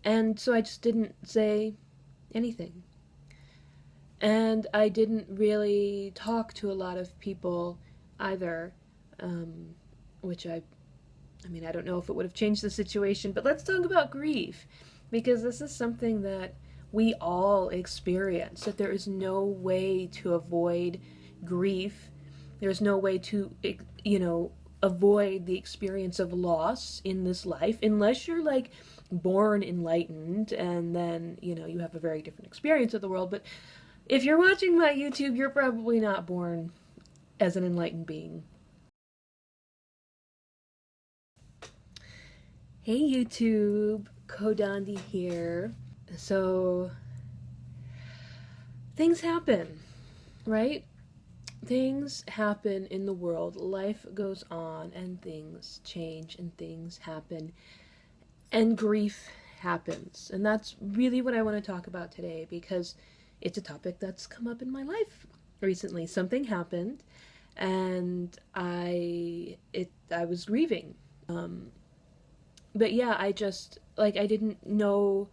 And so I just didn't say anything. And I didn't really talk to a lot of people either, um, which I mean, I don't know if it would have changed the situation, but let's talk about grief, because this is something that we all experience, that there is no way to avoid grief. There's no way to, avoid the experience of loss in this life, unless you're like born enlightened and then, you have a very different experience of the world. But if you're watching my YouTube, you're probably not born as an enlightened being. Hey YouTube, Kodandi here. So, things happen, right? Things happen in the world, life goes on, and things change, and things happen, and grief happens. And that's really what I want to talk about today, because it's a topic that's come up in my life recently. Something happened, and I was grieving. But yeah, I didn't know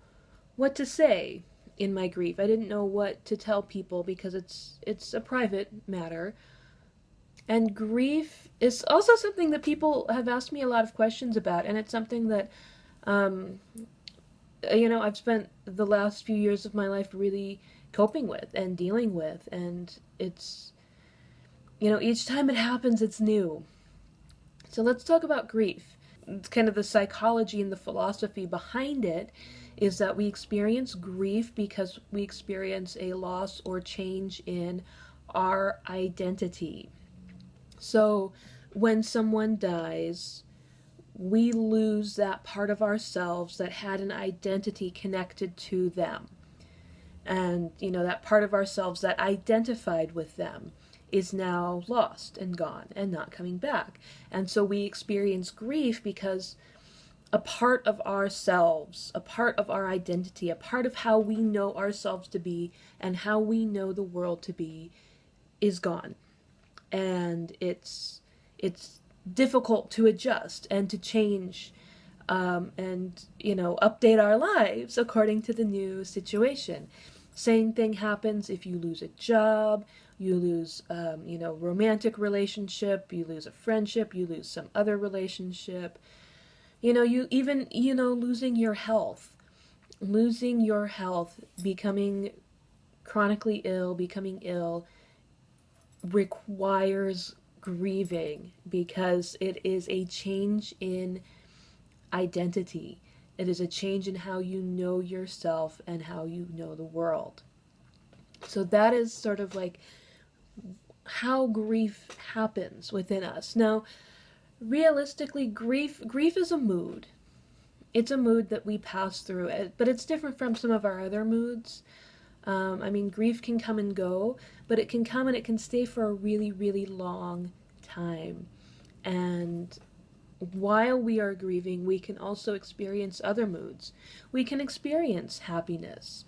what to say in my grief. I didn't know what to tell people because it's a private matter. And grief is also something that people have asked me a lot of questions about, and it's something that um, I've spent the last few years of my life really coping with and dealing with, and it's each time it happens, it's new. So let's talk about grief. It's kind of the psychology and the philosophy behind it is that we experience grief because we experience a loss or change in our identity. So when someone dies, we lose that part of ourselves that had an identity connected to them. And, that part of ourselves that identified with them is now lost and gone and not coming back. And so we experience grief because a part of ourselves, a part of our identity, a part of how we know ourselves to be and how we know the world to be is gone. And it's difficult to adjust and to change and update our lives according to the new situation. Same thing happens if you lose a job, you lose romantic relationship, you lose a friendship, you lose some other relationship. You even losing your health, becoming chronically ill, becoming ill requires grieving because it is a change in identity. It is a change in how you know yourself and how you know the world. So that is sort of like how grief happens within us. Now, realistically, grief is a mood. It's a mood that we pass through, but it's different from some of our other moods. Grief can come and go, but it can come and it can stay for a really, really long time. And while we are grieving, we can also experience other moods. We can experience happiness.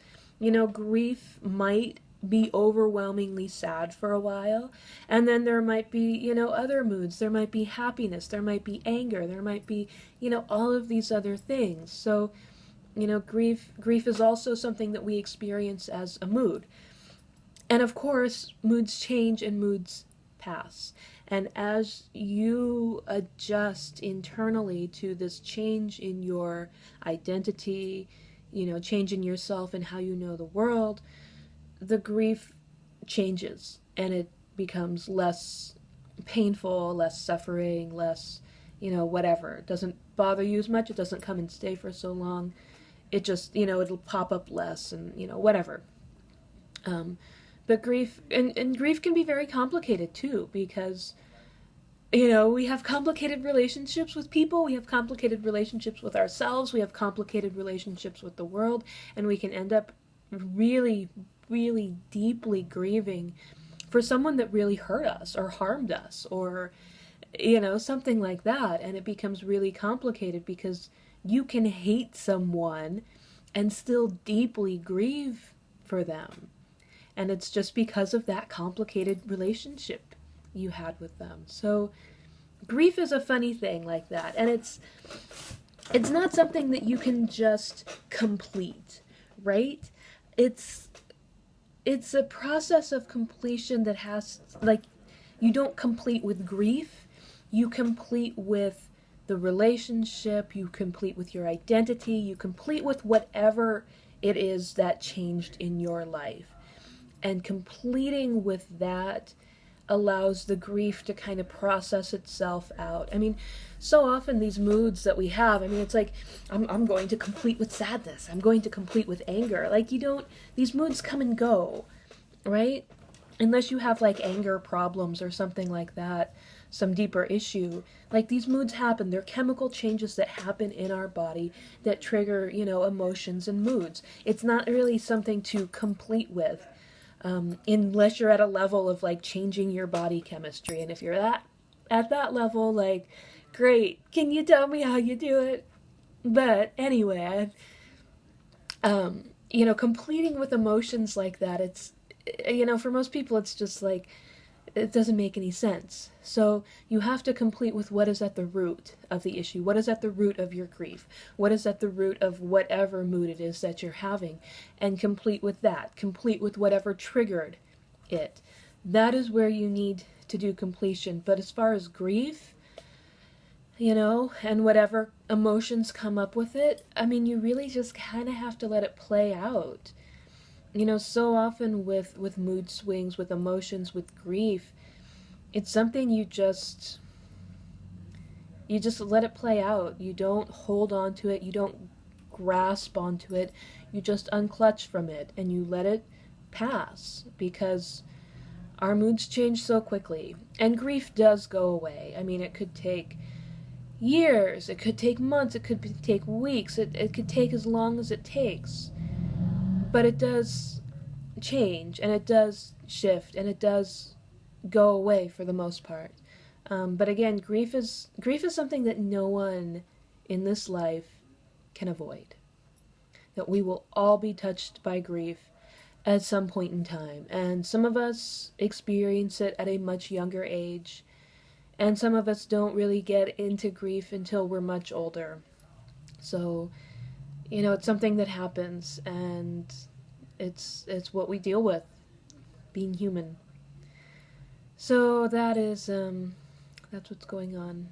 Grief might be overwhelmingly sad for a while, and then there might be, other moods. There might be happiness, there might be anger, there might be, all of these other things. So, grief is also something that we experience as a mood. And of course, moods change and moods pass. And as you adjust internally to this change in your identity, change in yourself and how you know the world, the grief changes and it becomes less painful, less suffering, less, whatever. It doesn't bother you as much. It doesn't come and stay for so long. It just, it'll pop up less and, whatever. But grief, and grief can be very complicated too, because, we have complicated relationships with people, we have complicated relationships with ourselves, we have complicated relationships with the world, and we can end up really, really deeply grieving for someone that really hurt us or harmed us or, something like that. And it becomes really complicated because you can hate someone and still deeply grieve for them. And it's just because of that complicated relationship you had with them. So grief is a funny thing like that. And it's not something that you can just complete, right? It's it's a process of completion that has, like, you don't complete with grief, you complete with the relationship, you complete with your identity, you complete with whatever it is that changed in your life. And completing with that allows the grief to kind of process itself out. I mean, so often these moods that we have, I mean, it's like, I'm going to complete with sadness, I'm going to complete with anger. Like, you don't, these moods come and go, right? Unless you have like anger problems or something like that, some deeper issue. Like, these moods happen, they're chemical changes that happen in our body that trigger, you know, emotions and moods. It's not really something to complete with. Unless you're at a level of like changing your body chemistry. And if you're at that level, like, great, can you tell me how you do it? But anyway, you know, completing with emotions like that, it's, you know, for most people, it's just like, it doesn't make any sense. So you have to complete with what is at the root of the issue. What is at the root of your grief? What is at the root of whatever mood it is that you're having? And complete with that. Complete with whatever triggered it. That is where you need to do completion. But as far as grief, you know, and whatever emotions come up with it, I mean, you really just kind of have to let it play out. You know, so often with mood swings, with emotions, with grief, it's something you just let it play out. You don't hold on to it, you don't grasp onto it, you just unclutch from it and you let it pass, because our moods change so quickly. And grief does go away. I mean, it could take years, it could take months, it could take weeks, it could take as long as it takes. But it does change, and it does shift, and it does go away for the most part. But again, grief is something that no one in this life can avoid. That we will all be touched by grief at some point in time, and some of us experience it at a much younger age, and some of us don't really get into grief until we're much older. So, you know, it's something that happens, and it's what we deal with, being human. So that is that's what's going on.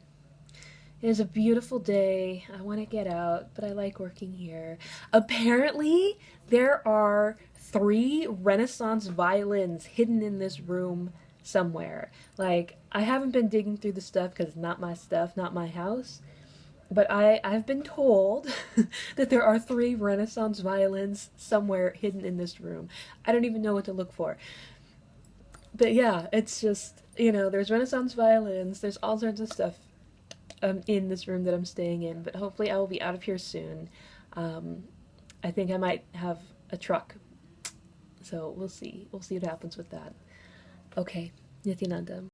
It is a beautiful day. I want to get out, but I like working here. Apparently, there are 3 Renaissance violins hidden in this room somewhere. Like, I haven't been digging through the stuff because it's not my stuff, not my house. But I've been told that there are 3 Renaissance violins somewhere hidden in this room. I don't even know what to look for. But yeah, it's just, you know, there's Renaissance violins, there's all sorts of stuff in this room that I'm staying in. But hopefully I will be out of here soon. I think I might have a truck. So we'll see. We'll see what happens with that. Okay, Nithyananda.